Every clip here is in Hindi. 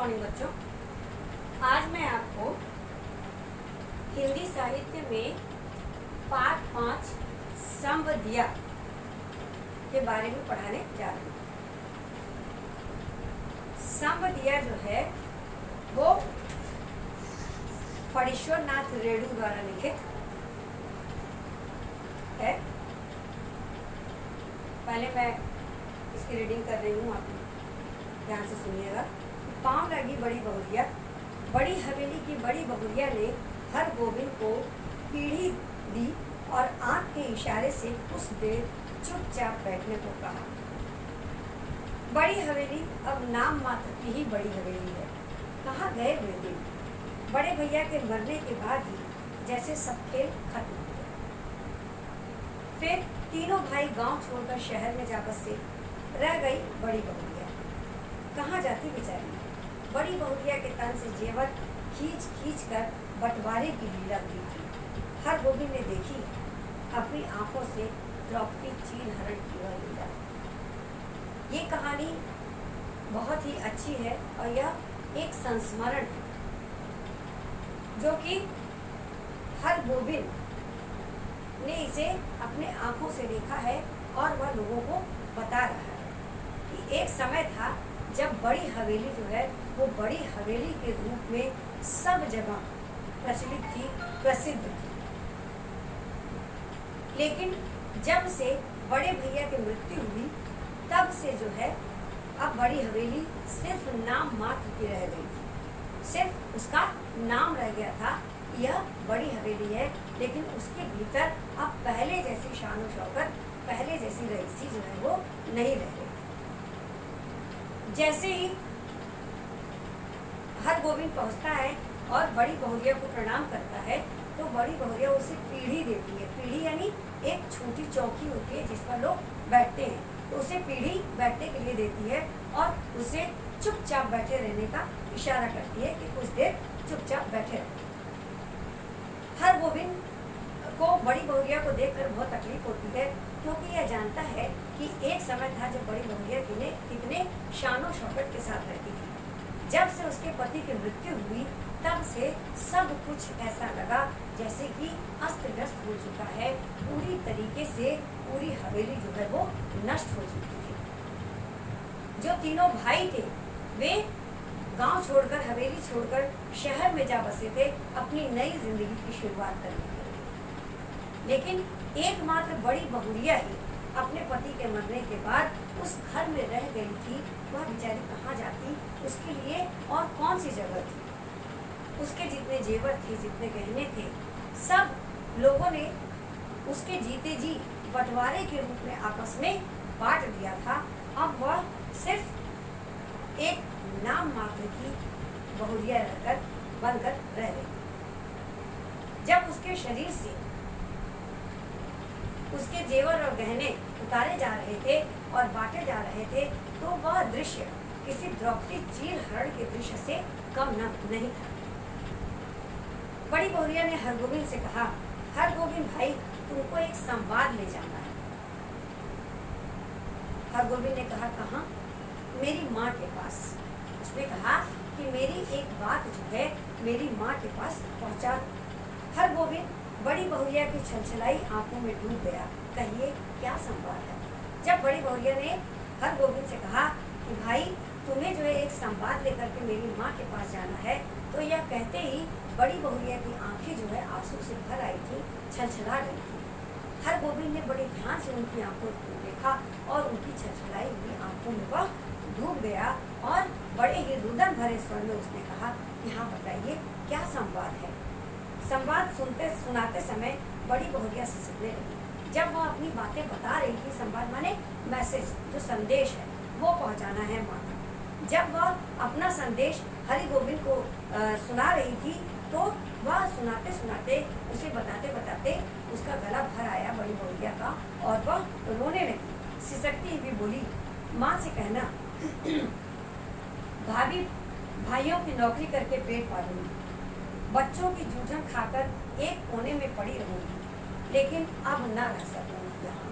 मॉर्निंग बच्चों। आज मैं आपको हिंदी साहित्य में पाठ 5 संवदिया के बारे में पढ़ाने जा रही हूँ। संवदिया जो है वो फणीश्वर नाथ रेणु द्वारा लिखित है। पहले मैं इसकी रीडिंग कर रही हूँ, आप ध्यान से सुनिएगा। पाँव लगी बड़ी बहुरिया, बड़ी हवेली की बड़ी बहुरिया ने हर गोविंद को पीढ़ी दी और आंख के इशारे से कुछ देर चुपचाप बैठने को कहा। बड़ी हवेली अब नाम मात्र की ही बड़ी हवेली है। कहाँ गए वे दिन? बड़े भैया के मरने के बाद ही जैसे सब खेल खत्म हो गया। फिर तीनों भाई गांव छोड़कर शहर में जा बसे। रह गई बड़ी बहुरिया। कहाँ जाती बेचारी? बड़ी बहुरिया के तन से जेवर खींच खींच कर बंटवारे की लीला हुई थी। हर गोविंद ने देखी अपनी आंखों से द्रौपदी चीर हरण की वह लीला। ये कहानी बहुत ही अच्छी है और यह एक संस्मरण है जो कि हर गोविंद ने इसे अपने आंखों से देखा है और वह लोगों को बता रहा है कि एक समय था जब बड़ी हवेली जो है वो बड़ी हवेली के रूप में सब जगह प्रचलित थी, प्रसिद्ध थी। लेकिन जब से बड़े भैया की मृत्यु हुई तब से जो है अब बड़ी हवेली सिर्फ नाम मात्र की रह गई थी। सिर्फ उसका नाम रह गया था, यह बड़ी हवेली है, लेकिन उसके भीतर अब पहले जैसी शान और शौकत, पहले जैसी रईसी जो है वो नहीं रह गई। जैसे ही हर गोविंद पहुंचता है और बड़ी बहुरिया को प्रणाम करता है तो बड़ी बहुरिया उसे पीढ़ी देती है। पीढ़ी यानी एक छोटी चौकी होती है जिस पर लोग बैठते हैं, तो उसे पीढ़ी बैठने के लिए देती है और उसे चुपचाप बैठे रहने का इशारा करती है कि कुछ देर चुपचाप बैठे रहो। हर गोविंद को बड़ी बहुरिया को देखकर बहुत तकलीफ होती है, क्योंकि यह जानता है कि एक समय था जब बड़ी बहुरिया कितने शानो शौकत के साथ रहती थी। जब से उसके पति की मृत्यु हुई तब से सब कुछ ऐसा लगा जैसे कि अस्त व्यस्त हो चुका है। पूरी तरीके से पूरी हवेली जो है वो नष्ट हो चुकी थी। जो तीनों भाई थे वे गांव छोड़कर, हवेली छोड़कर शहर में जा बसे थे अपनी नई जिंदगी की शुरुआत करने के लिए। लेकिन एकमात्र बड़ी बहुरिया ही अपने पति के मरने के बाद उस घर में रह गई थी। वह बेचारी कहाँ जाती? उसके लिए और कौन सी जगह थी? उसके जितने जेवर थे, जितने गहने थे, सब लोगों ने उसके जीते जी बंटवारे के रूप में आपस में बांट दिया था। अब वह सिर्फ एक नाम मात्र की बहुरिया रहकर बनकर रह गई। जब उसके शरीर से उसके जेवर और गहने उतारे जा रहे थे और बांटे जा रहे थे तो वह दृश्य किसी द्रौपदी चीर हरण के दृश्य से कम नहीं था। बड़ी बहुरिया ने हरगोविंद से कहा, हरगोविंद भाई, तुमको एक संवाद ले जाना है। हरगोविंद ने कहा, कहाँ? मेरी माँ के पास। उसने कहा कि मेरी एक बात जो है मेरी माँ के पास पहुँचा। हरगोविंद बड़ी बहुरिया की छलछलाई आंखों में डूब गया। कहिए क्या संवाद है? जब बड़ी बहुरिया ने हरगोविंद से कहा कि भाई तुम्हें जो है एक संवाद लेकर के मेरी माँ के पास जाना है, तो यह कहते ही बड़ी बहुरिया की आंखें जो है आंसू से भर आई थी, छलछला रही थी। हरगोविंद ने बड़े ध्यान से उनकी आंखों को देखा और उनकी छलछलाई हुई आंखों में वह डूब गया और बड़े ही रुदन भरे स्वर में उसने कहा कि हाँ बताइए क्या संवाद है। संवाद सुनाते समय बड़ी बहुरिया सिसकने लगी। जब वह अपनी बातें बता रही थी, संवाद माने मैसेज, जो संदेश है वो पहुंचाना है माँ तक। जब वह अपना संदेश हरि गोविंद को सुना रही थी तो वह सुनाते सुनाते, उसे बताते बताते उसका गला भर आया बड़ी बहुरिया का और वह रोने लगी। सिसकती हुई बोली, माँ से कहना भाभी भाइयों की नौकरी करके पेट पालूंगी, बच्चों की जूठन खाकर एक कोने में पड़ी रहूंगी, लेकिन अब न रह सकूंगी यहाँ।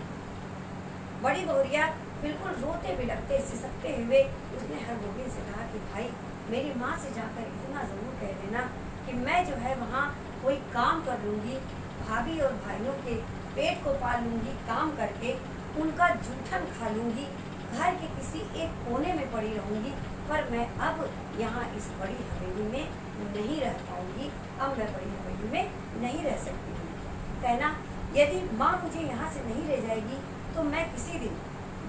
बड़ी बहुरिया बिल्कुल रोते बिलखते सिसकते हुए उसने हरगोविंद से कहा कि भाई मेरी माँ से जाकर इतना ज़रूर कह देना कि मैं जो है वहाँ कोई काम कर लूँगी, भाभी और भाइयों के पेट को पाल लूँगी काम करके, उनका जूठन खा लूँगी, घर के किसी एक कोने में पड़ी रहूँगी, पर मैं अब यहाँ इस बड़ी हवेली में नहीं रह पाऊँगी, अब मैं बड़ी हवेली में नहीं रह सकती हूँ। कहना यदि माँ मुझे यहाँ से नहीं ले जाएगी तो मैं किसी दिन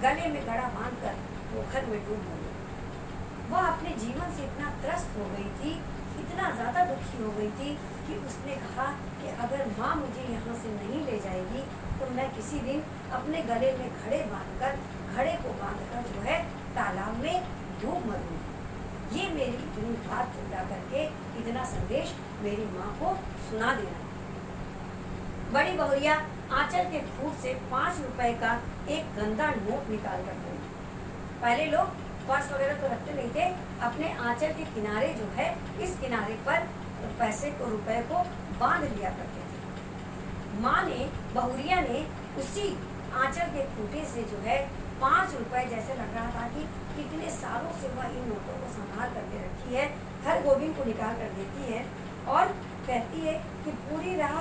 गले में गड़ा बांधकर पोखर में डूब जाऊँगी। वह अपने जीवन से इतना त्रस्त हो गई थी, इतना ज़्यादा दुखी हो गई थी कि उसने कहा कि अगर माँ मुझे यहाँ से नहीं ले जाएगी तो मैं किसी दिन अपने गले में घड़े को बांधकर जो है तालाब में डूब मरूंगी। ये मेरी इतनी बात चिंता करके इतना संदेश मेरी माँ को सुना देना। बड़ी बहुरिया आंचल के खूट से 5 रुपए का एक गंदा नोट निकाल कर गई। पहले लोग पर्स वगैरह तो रखते नहीं थे, अपने आंचल के किनारे जो है इस किनारे पर पैसे को रुपए को बांध लिया करते थे। माँ ने बहुरिया ने उसी आंचल के खूटे से जो है 5 रुपए, जैसे लग रहा था कि कितने सालों से वह इन नोटों को संभाल करके रखी है, हर गोविंद को निकाल कर देती है और कहती है कि पूरी राह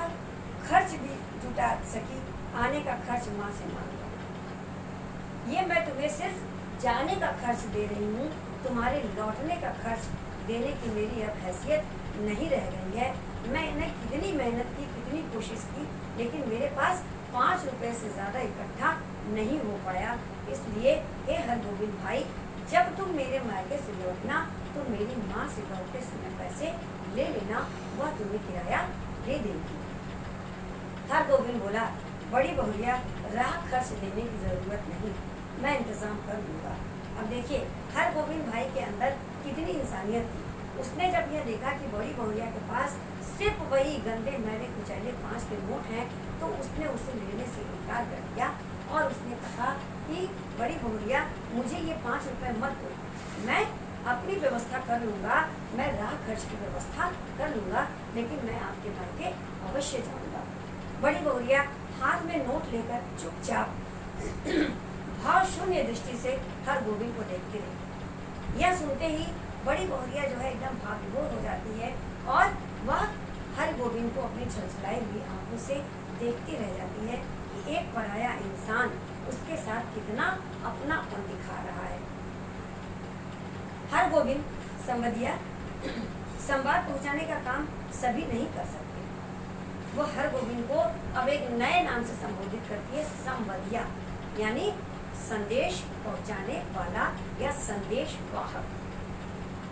खर्च भी जुटा सकी, आने का खर्च माँ से मांगा। ये मैं तुम्हें सिर्फ जाने का खर्च दे रही हूँ, तुम्हारे लौटने का खर्च देने की मेरी अब हैसियत नहीं रह गई है। मैंने कितनी मेहनत की, कितनी कोशिश की, लेकिन मेरे पास 5 रुपए से ज़्यादा इकट्ठा नहीं हो पाया। इसलिए हे हरगोविंद भाई, जब तुम मेरे मायके से लौटना तो मेरी माँ से लौटते समय पैसे ले लेना, वह तुम्हें किराया दे देगी। हरगोविंद बोला, बड़ी बहुरिया, राह खर्च देने की ज़रूरत नहीं, मैं इंतज़ाम कर लूँगा। अब देखिए हरगोविंद भाई के अंदर कितनी इंसानियत थी। उसने जब यह देखा कि बड़ी बहुरिया के पास सिर्फ वही गंदे मैले कुचैले 5 के नोट हैं, तो उसने उसे लेने से इनकार कर दिया और उसने कहा कि बड़ी बहुरिया, मुझे ये 5 रुपए मत दो, मैं अपनी व्यवस्था कर लूँगा, मैं राह खर्च की व्यवस्था कर लूँगा, लेकिन मैं आपके मायके अवश्य जाऊँगा। बड़ी बहुरिया हाथ में नोट लेकर चुपचाप भाव शून्य दृष्टि से हरगोविंद को देखती रही। यह सुनते ही बड़ी बहुरिया जो है एकदम भाव विभोर हो जाती है और वह हरगोविंद को अपनी छलछलाई हुई आंखों से देखती रह जाती है कि एक पराया इंसान उसके साथ कितना अपनापन दिखा रहा है। हरगोविंद संवदिया संवाद पहुंचाने का काम सभी नहीं कर सकते। वो हरगोविंद को अब एक नए नाम से संबोधित करती है, संवदिया, यानी संदेश पहुंचाने वाला या संदेश वाहक।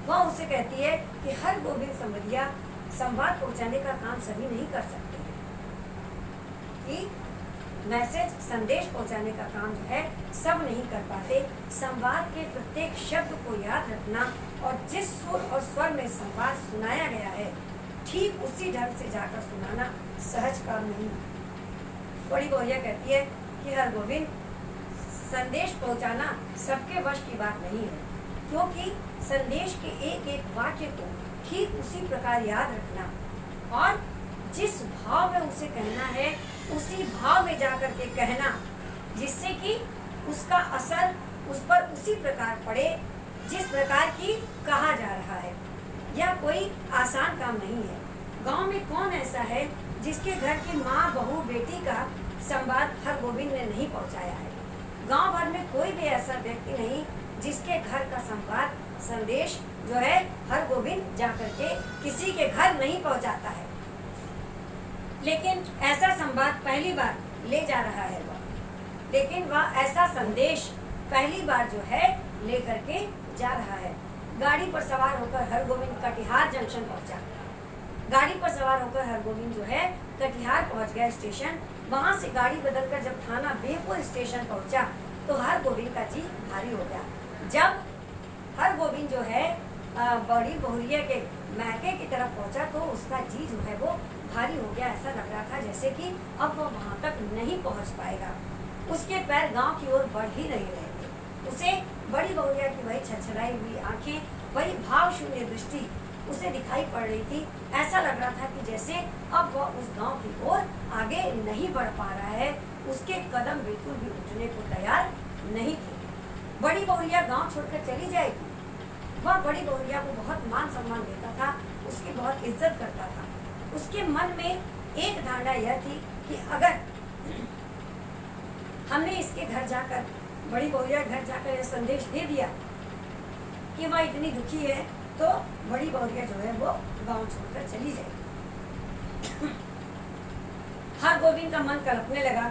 वह उसे कहती है कि हरगोविंद संवदिया, संवाद पहुंचाने का काम सभी नहीं कर सकते हैं, कि मैसेज संदेश पहुंचाने का काम जो है सब नहीं कर पाते। संवाद के प्रत्येक शब्द को याद रखना और जिस सुर और स्वर में संवाद सुनाया गया है ठीक उसी ढंग से जाकर सुनाना सहज काम नहीं। बड़ी बहुरिया कहती है कि हरगोविंद, संदेश पहुंचाना सबके वश की बात नहीं है, क्योंकि संदेश के एक एक वाक्य को ठीक उसी प्रकार याद रखना और जिस भाव में उसे कहना है उसी भाव में जाकर के कहना, जिससे कि उसका असर उस पर उसी प्रकार पड़े जिस प्रकार की कहा जा रहा है। यह कोई आसान काम नहीं है। गांव में कौन ऐसा है जिसके घर की माँ, बहू, बेटी का संवाद हरगोविंद ने नहीं पहुंचाया है। गांव भर में कोई भी ऐसा व्यक्ति नहीं जिसके घर का संवाद, संदेश जो है हरगोविंद जाकर के किसी के घर नहीं पहुंचाता है। लेकिन ऐसा संवाद पहली बार ले जा रहा है वह, लेकिन वह ऐसा संदेश पहली बार जो है लेकर के जा रहा है। गाड़ी पर सवार होकर हरगोविंद कटिहार जंक्शन पहुंचा। गाड़ी पर सवार होकर हरगोविंद जो है कटिहार पहुंच गया स्टेशन। वहां से गाड़ी बदलकर जब थाना बेहपुर स्टेशन पहुंचा तो हरगोविंद का जी भारी हो गया। जब हरगोविंद जो है बड़ी बहुरिया के मैके की तरफ पहुंचा तो उसका जी जो है वो भारी हो गया। ऐसा लग रहा था जैसे कि अब वो वहां तक नहीं पहुंच पाएगा। उसके पैर गांव की ओर बढ़ ही नहीं रहे थे। उसे बड़ी बहुरिया की वही छलछलाई हुई आंखें, वही भाव शून्य दृष्टि उसे दिखाई पड़ रही थी। ऐसा लग रहा था कि जैसे अब वह उस गांव की ओर आगे नहीं बढ़ पा रहा है। उसके कदम बिल्कुल भी उठने को तैयार नहीं थे। बड़ी बहुरिया गांव छोड़कर चली जाएगी, वह बड़ी बहुरिया को बहुत मान सम्मान देता था, उसकी बहुत इज्जत करता था। उसके मन में एक धारणा यह थी कि अगर हमने इसके घर जाकर, बड़ी बहुरिया घर जाकर यह संदेश दे दिया कि वह इतनी दुखी है, तो बड़ी बहुरिया जो है वो गांव छोड़कर चली जाएगी। हरगोविंद का मन कलपने लगा,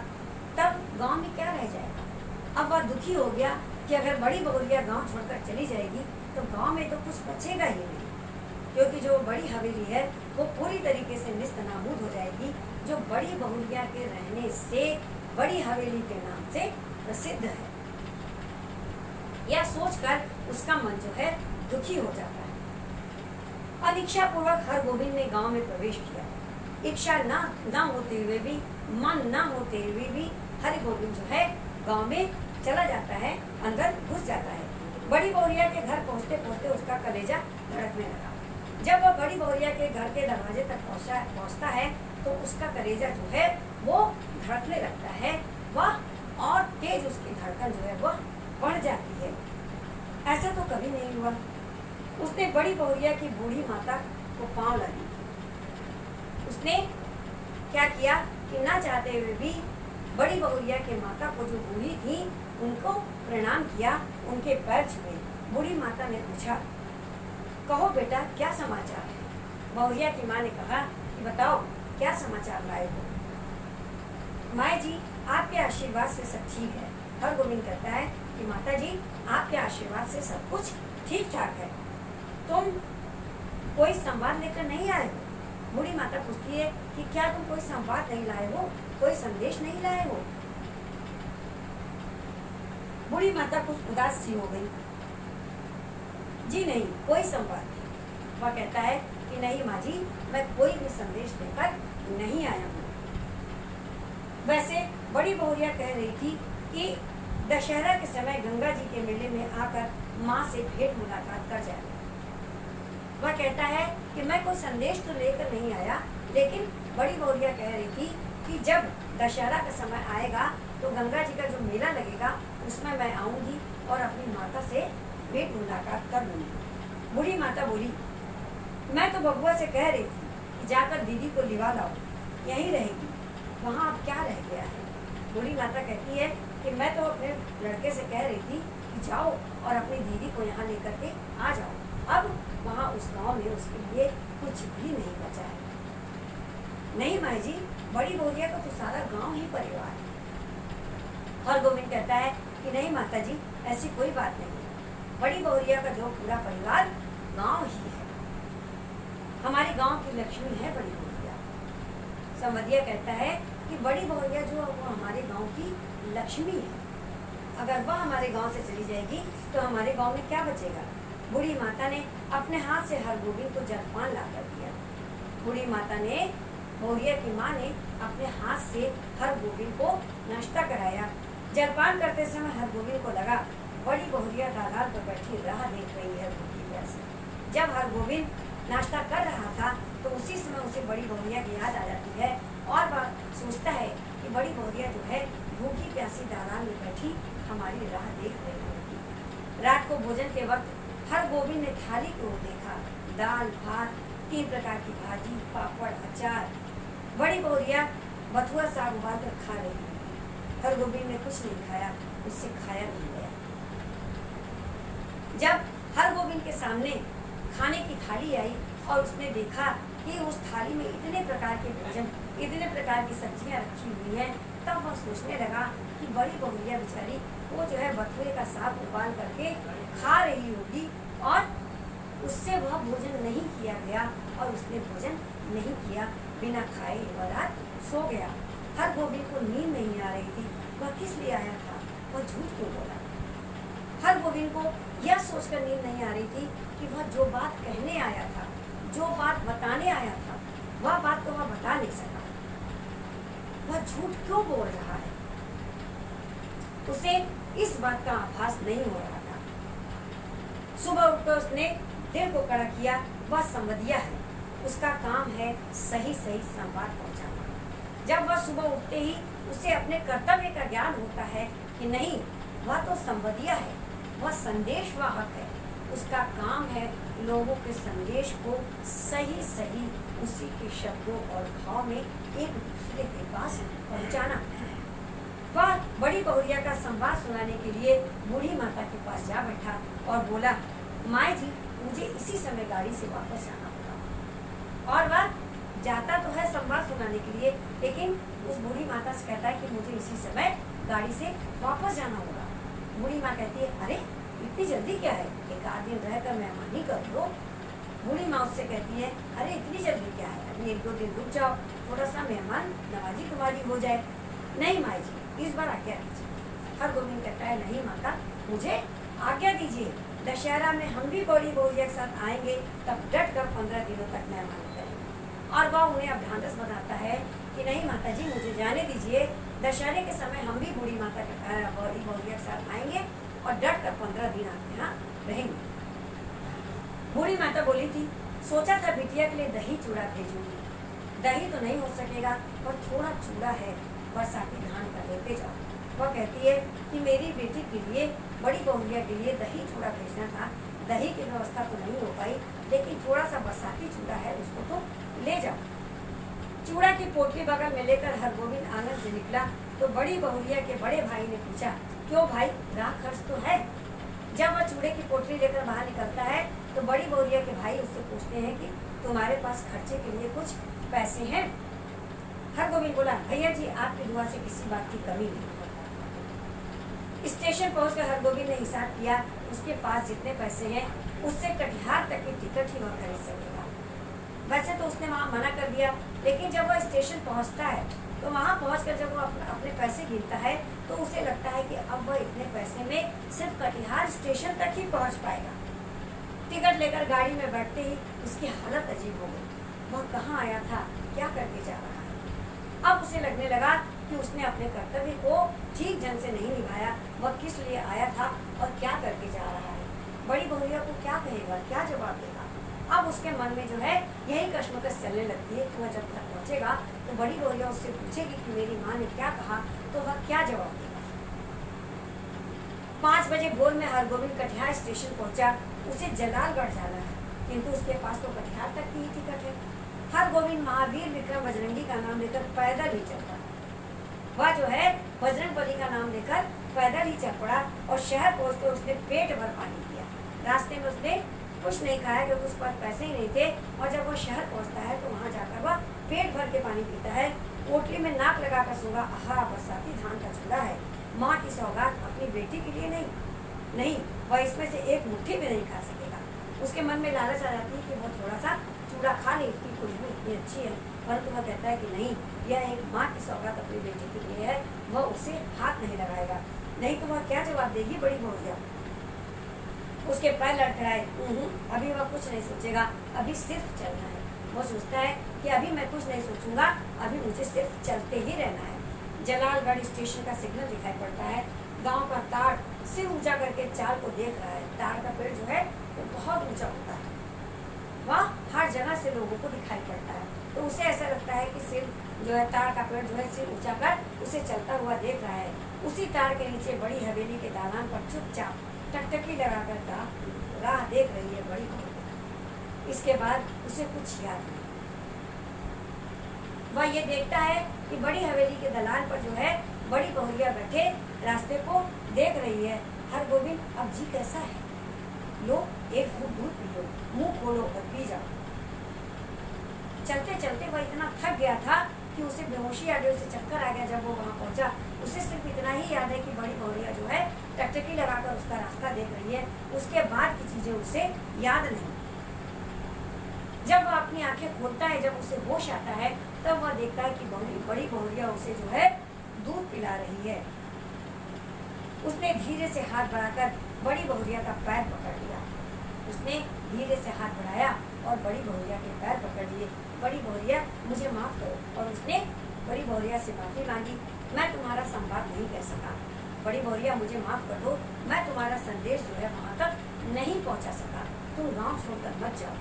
तब गांव में क्या रह जाएगा। अब वह दुखी हो गया कि अगर बड़ी बहुरिया गांव छोड़कर चली जाएगी तो गांव में तो कुछ बचेगा ही नहीं, क्योंकि जो बड़ी हवेली है वो पूरी तरीके से निस्तनाबूद हो जाएगी, जो बड़ी बहुरिया के रहने से बड़ी हवेली के नाम से प्रसिद्ध है। यह सोचकर उसका मन जो है दुखी हो जाता है। अनिच्छा पूर्वक हरगोविंद ने गांव में प्रवेश किया। इच्छा न होते हुए भी, मन न होते हुए भी हरगोविंद जो है गांव में चला जाता है, अंदर घुस जाता है। बड़ी बहुरिया के घर पहुंचते पहुंचते उसका कलेजा धड़कने लगा। जब वह बड़ी बहुरिया के घर के दरवाजे तक पहुंचता है तो उसका कलेजा जो है वो धड़कने लगता है, वह और तेज उसकी धड़कन जो है वह बढ़ जाती है। ऐसा तो कभी नहीं हुआ। उसने बड़ी बहुरिया की बूढ़ी माता को पांव लगी। उसने क्या किया कि ना चाहते हुए भी बड़ी बहुरिया के माता को, जो बूढ़ी थी, उनको प्रणाम किया, उनके पैर छुए। बूढ़ी माता ने पूछा, कहो बेटा क्या समाचार है। बहुरिया की माँ ने कहा कि बताओ क्या समाचार लाए हो। माँ जी आपके आशीर्वाद से सब ठीक है। हरगोविंद कहता है कि माता जी आपके आशीर्वाद से सब कुछ ठीक ठाक है। तुम कोई संवाद लेकर नहीं आए हो। बूढ़ी माता पूछती है कि क्या तुम कोई संवाद नहीं लाए हो, कोई संदेश नहीं लाए हो। बूढ़ी माता कुछ उदास सी हो गई। जी नहीं, कोई संवाद नहीं। वह कहता है कि नहीं माँ जी, मैं कोई भी संदेश लेकर नहीं आया हूँ। वैसे बड़ी बहुरिया कह रही थी कि दशहरा के समय गंगा जी के मेले में आकर माँ से भेंट मुलाकात कर जाए। वह कहता है कि मैं कोई संदेश तो लेकर नहीं आया, लेकिन बड़ी बहुरिया कह रही थी कि जब दशहरा का समय आएगा तो गंगा जी का जो मेला लगेगा उसमें मैं आऊंगी और अपनी माता से भेंट मुलाकात कर लूंगी। बूढ़ी माता बोली, मैं तो बबुआ से कह रही थी कि जाकर दीदी को लिवा लाओ, यहीं रहेगी, वहाँ अब क्या रह गया है। बूढ़ी माता कहती है कि मैं तो अपने लड़के से कह रही थी कि जाओ और अपनी दीदी को यहाँ लेकर के आ जाओ। अब वहाँ उस गांव में उसके लिए कुछ भी नहीं बचा है। नहीं माँ जी, बड़ी बहुरिया का तो सारा गांव ही परिवार है। हरगोविंद कहता है कि नहीं माता जी, ऐसी कोई बात नहीं है। बड़ी बहुरिया का जो पूरा परिवार गांव ही है। हमारे गांव की लक्ष्मी है बड़ी बहुरिया। संवदिया कहता है कि बड़ी बहुरिया जो है वो हमारे गांव की लक्ष्मी है। अगर वह हमारे गांव से चली जाएगी तो हमारे गांव में क्या बचेगा। बूढ़ी माता ने अपने हाथ से हरगोविंद को जलपान ला कर दिया। बूढ़ी माता ने, बहुरिया की माँ ने अपने हाथ से हरगोविंद को नाश्ता कराया। जलपान करते समय हरगोविंद को लगा बड़ी बहुरिया दालान पर बैठी राह देख रही है भूखी प्यासी। जब हरगोविंद नाश्ता कर रहा था तो उसी समय उसे बड़ी बहुरिया की याद आ जाती है और वह सोचता है कि बड़ी बहुरिया जो है भूखी प्यासी दालान में बैठी हमारी राह देख रही होगी। रात को भोजन के वक्त हरगोविंद ने थाली की ओर देखा। दाल, भात, 3 प्रकार की भाजी, पापड़, अचार। बड़ी बहुरिया बथुआ साग उबाल कर खा रही है। हरगोविंद ने कुछ नहीं खाया, उससे खाया नहीं गया। जब हरगोविंद के सामने खाने की थाली आई और उसने देखा कि उस थाली में इतने प्रकार के भोजन, इतने प्रकार की सब्जियां रखी हुई हैं, तब वह सोचने लगा कि बड़ी बहुरिया बेचारी वो जो है बथुए का साग उबाल करके खा रही होगी और उससे वह भोजन नहीं किया गया और उसने भोजन नहीं किया, बिना खाए वह रात सो गया। हरगोविंद को नींद नहीं आ रही थी। वह किस लिए आया था, वह झूठ क्यों बोला। हरगोविंद को यह सोचकर नींद नहीं आ रही थी कि वह जो बात कहने आया था, जो बात बताने आया था, वह बात तो वह बता नहीं सका। वह झूठ क्यों बोल रहा है, उसे इस बात का आभास नहीं हो रहा था। सुबह उठकर उसने दिल को कड़ा किया। वह संवदिया है, उसका काम है सही सही संवाद पहुंचाना। जब वह सुबह उठते ही उसे अपने कर्तव्य का ज्ञान होता है कि नहीं, वह तो संवदिया है, वह संदेशवाहक है, उसका काम है लोगों के संदेश को सही सही उसी के शब्दों और भाव में एक दूसरे के पास पहुंचाना। वह बड़ी बहुरिया का संवाद सुनाने के लिए बूढ़ी माता के पास जा बैठा और बोला, माँ जी मुझे इसी समय गाड़ी से वापस जाना होगा। और वह जाता तो है संवाद सुनाने के लिए, लेकिन उस बूढ़ी माता से कहता है कि मुझे इसी समय गाड़ी से वापस जाना होगा। बूढ़ी माँ कहती है, अरे इतनी जल्दी क्या है, एक आध दिन रहकर मेहमानी कर लो। बूढ़ी माँ उससे कहती है, अरे इतनी जल्दी क्या है, अभी एक दो दिन रुक जाओ, थोड़ा सा मेहमान नवाजी तुम्हारी हो जाए। नहीं माँ जी इस बार आज्ञा दीजिए। हरगोविंद कहता है, नहीं माता मुझे आज्ञा दीजिए, दशहरा में हम भी बड़ी बहुरिया के साथ आएंगे, तब डट कर 15 दिनों तक मेहमान करेंगे। और वह उन्हें अभ्यास बताता है कि नहीं माता जी मुझे जाने दीजिए, दशहरे के समय हम भी बूढ़ी माता के बड़ी बहुरिया के साथ आएंगे और डट कर 15 दिन आपके यहाँ रहेंगे। बूढ़ी माता बोली थी, सोचा था बिटिया के लिए दही चूड़ा भेजूंगी, दही तो नहीं हो सकेगा पर थोड़ा चूड़ा है, बरसाती धान का लेते जाओ। वह कहती है कि मेरी बेटी के लिए बड़ी बहुरिया के लिए दही चूड़ा भेजना था, दही की व्यवस्था तो नहीं हो पाई, लेकिन थोड़ा सा बरसाती चूड़ा है उसको तो ले जाओ। चूड़ा की पोटली बगल में लेकर हरगोविंद आंगन से निकला तो बड़ी बहुरिया के बड़े भाई ने पूछा, क्यों भाई राह खर्च तो है। जब वह चूड़े की पोटली लेकर बाहर निकलता है तो बड़ी बहुरिया के भाई उससे पूछते हैं कि तुम्हारे पास खर्चे के लिए कुछ पैसे हैं। हरगोविंद बोला, भैया जी आपकी दुआ से किसी बात की कमी नहीं। स्टेशन पहुंचकर हरगोविंद ने हिसाब किया, उसके पास जितने पैसे हैं उससे कटिहार तक की टिकट ही वह खरीद सकेगा। वैसे तो उसने वहाँ मना कर दिया, लेकिन जब वह स्टेशन पहुंचता है तो वहाँ पहुंचकर जब वो अपने पैसे गिनता है तो उसे लगता है कि अब वह इतने पैसे में सिर्फ कटिहार स्टेशन तक ही पहुंच पाएगा। टिकट लेकर गाड़ी में बैठते ही उसकी हालत अजीब हो गई। वह कहाँ आया था, क्या करके जा रहा है। अब उसे लगने लगा कि उसने अपने कर्तव्य को ठीक ढंग से नहीं निभाया। वह किस लिए आया था और क्या करके जा रहा है, बड़ी बहुरिया को क्या कहेगा, क्या जवाब देगा। अब उसके मन में जो है यही कश्मकश चलने लगती है कि वह जब घर पहुंचेगा तो बड़ी बहुरिया उससे पूछेगी कि मेरी माँ ने क्या कहा, तो वह क्या जवाब देगा। 5 बजे भोर में हरगोविंद कटिहार स्टेशन पहुंचा। उसे जलालगढ़ जाना है, किंतु उसके पास तो कटिहार तक की ही टिकट है। हरगोविंद महावीर विक्रम बजरंगी का नाम लेकर पैदल ही चलता। वह जो है बजरंग बली का नाम लेकर पैदल ही चल पड़ा और शहर पहुंचकर उसने पेट भर पानी पिया। रास्ते में उसने कुछ नहीं खाया क्योंकि उस पर पैसे ही नहीं थे। और जब वो शहर पहुंचता है तो वहाँ जाकर वह पेट भर के पानी पीता है। पोटली में नाक लगाकर सोगा, आहा बरसाती धान का चूड़ा है, माँ की सौगात अपनी बेटी के लिए नहीं, वह इसमें से एक मुट्ठी भी नहीं खा सकेगा। उसके मन में लालच आ जाती है कि वो थोड़ा सा चूड़ा खा ले, इसकी खुशबू इतनी अच्छी है, परंतु वह कहता है कि नहीं, यह एक माँ की सौगात अपनी बेटी के लिए है, वह उसे हाथ नहीं लगाएगा, नहीं तो वह क्या जवाब देगी बड़ी बहुरिया। उसके पैर लड़खड़ाए। अभी वह कुछ नहीं सोचेगा, अभी सिर्फ चलना है। वो सोचता है कि अभी मैं कुछ नहीं सोचूंगा, अभी मुझे सिर्फ चलते ही रहना है। जलालगढ़ स्टेशन का सिग्नल दिखाई पड़ता है। गांव का ताड़ सिर ऊंचा करके चाल को देख रहा है। ताड़ का पेड़ जो है वो बहुत ऊंचा होता है, वह हर जगह से लोगों को दिखाई पड़ता है। तो उसे ऐसा लगता है कि सिर जो है ताड़ का पेड़ जो है सिर ऊंचा कर उसे चलता हुआ देख रहा है। उसी ताड़ के नीचे बड़ी हवेली के दालान पर चुपचाप टकटकी लगाकर राह देख रही है बड़ी बहुरिया। इसके बाद उसे कुछ याद नहीं। वह ये देखता है कि बड़ी हवेली के दलान पर जो है बड़ी बहुरिया बैठे रास्ते को देख रही है। हरगोविंद अब जी कैसा है, लो एक घूंट दूध पी लो, मुंह खोलो और पी जाओ। चलते चलते वह इतना थक गया था कि उसे बेहोशी आ गई, उसे चक्कर आ गया। जब वो वहाँ पहुंचा उसे सिर्फ इतना ही याद है कि बड़ी बहुरिया जो है टकटकी लगाकर उसका रास्ता देख रही है। उसके बाद की चीजें उसे याद नहीं। जब वह अपनी आंखें खोलता है, जब उसे होश आता है, तब वह देखता है कि बड़ी बहुरिया उसे जो है दूध पिला रही है। उसने धीरे से हाथ बढ़ाकर बड़ी बहुरिया का पैर पकड़ लिया। उसने धीरे से हाथ बढ़ाया और बड़ी बहुरिया के पैर पकड़ लिए। बड़ी बहुरिया मुझे माफ करो। और उसने बड़ी बहुरिया से माफी मांगी। मैं तुम्हारा संवाद नहीं कह सका, बड़ी बहुरिया मुझे माफ कर दो, मैं तुम्हारा संदेश जो है वहाँ तक नहीं पहुँचा सका। तुम गाँव छोड़कर मत जाओ,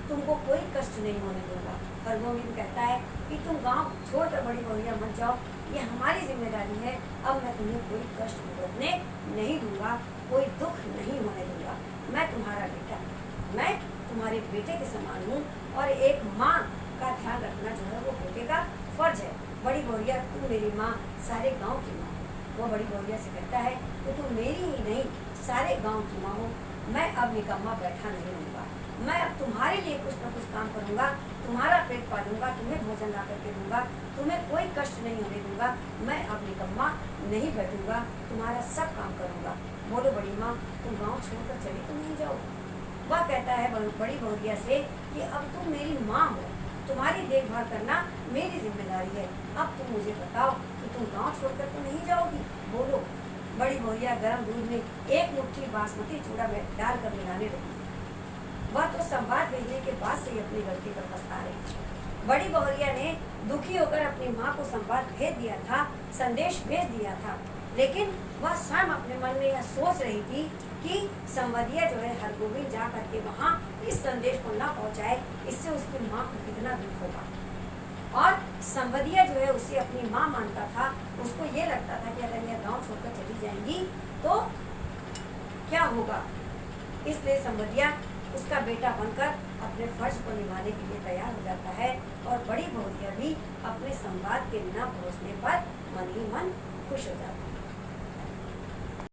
तुमको कोई कष्ट नहीं होने दूंगा। हरगोविंद कहता है कि तुम गांव छोड़कर बड़ी बहुरिया मत जाओ, ये हमारी जिम्मेदारी है। अब मैं तुम्हें कोई कष्ट भुगतने नहीं दूंगा, कोई दुख नहीं होने दूंगा। मैं तुम्हारा बेटा, मैं तुम्हारे बेटे के समान हूँ और एक माँ का ध्यान रखना जो है वो बेटे का फर्ज है। बड़ी बहुरिया, तू मेरी माँ सारे गांव की माँ हो। वो बड़ी बहुरिया से कहता है कि तू मेरी ही नहीं सारे गांव की माँ हो। मैं अब निकम्मा बैठा नहीं रहूँगा, मैं अब तुम्हारे लिए कुछ न कुछ काम करूँगा, तुम्हारा पेट पालूंगा, तुम्हें भोजन ला करके दूंगा, तुम्हें कोई कष्ट नहीं होने दूंगा। मैं अब निकम्मा नहीं बैठूंगा, तुम्हारा सब काम करूँगा। बोलो बड़ी माँ, तुम गाँव छोड़कर चली तो नहीं जाओ। वह कहता है बड़ी बहुरिया से कि अब तुम मेरी माँ हो, तुम्हारी देखभाल करना मेरी जिम्मेदारी है। अब तुम मुझे बताओ कि तुम गांव छोड़कर तो नहीं जाओगी। बोलो। बड़ी बहुरिया गर्म दूध में एक मुट्ठी बासमती चूड़ा में डालकर मिलाने लगी। वह तो संवाद भेजने के बाद से ही अपनी गलती पर पछता रही थी। बड़ी बहुरिया ने दुखी होकर अपनी माँ को संवाद भेज दिया था, संदेश भेज दिया था, लेकिन वह स्वयं अपने मन में यह सोच रही थी कि संवदिया जो है हरगोविंद जा करके वहाँ इस संदेश को न पहुँचाए, इससे उसकी माँ को कितना दुख होगा। और संवदिया जो है उसे अपनी माँ मानता था, उसको ये लगता था कि अगर यह गांव छोड़कर चली जाएंगी तो क्या होगा। इसलिए संवदिया उसका बेटा बनकर अपने फर्ज को निभाने के लिए तैयार हो जाता है और बड़ी बहुरिया भी अपने संवाद के न पहुँचने पर मन ही मन खुश हो जाती है।